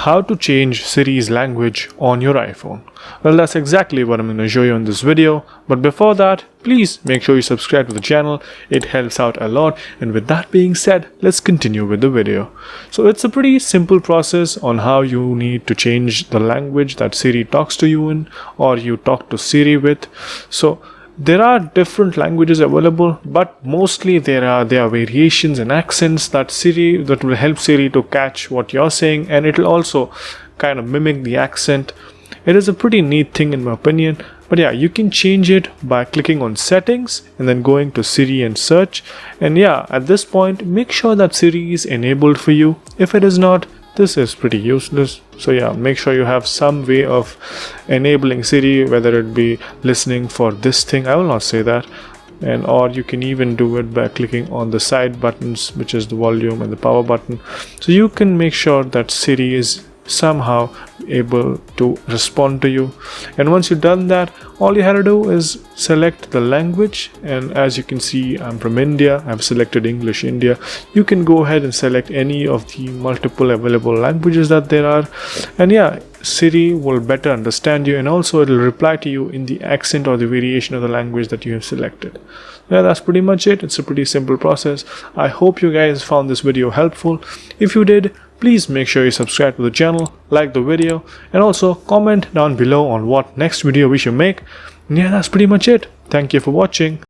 how to change Siri's language on your iPhone. Well, that's exactly what I'm going to show you in this video. But before that, please make sure you subscribe to the channel. It helps out a lot. And with that being said, let's continue with the video. So it's a pretty simple process on how you need to change the language that Siri talks to you in, or you talk to Siri with. So there are different languages available, but mostly there are variations and accents that will help Siri to catch what you're saying, and it will also kind of mimic the accent. It is a pretty neat thing in my opinion. But yeah, you can change it by clicking on settings and then going to Siri and search. And yeah, at this point, make sure that Siri is enabled for you. If it is not, this is pretty useless. So yeah, make sure you have some way of enabling Siri, whether it be listening for this thing. I will not say that. Or you can even do it by clicking on the side buttons, which is the volume and the power button. So you can make sure that Siri is somehow able to respond to you. And once you've done that, all you have to do is select the language. And as you can see, I'm from India. I've selected English India. You can go ahead and select any of the multiple available languages that there are. And yeah, Siri will better understand you, and also it will reply to you in the accent or the variation of the language that you have selected. Yeah, that's pretty much it. It's a pretty simple process. I hope you guys found this video helpful. If you did, please make sure you subscribe to the channel, like the video, and also comment down below on what next video we should make. And yeah, that's pretty much it. Thank you for watching.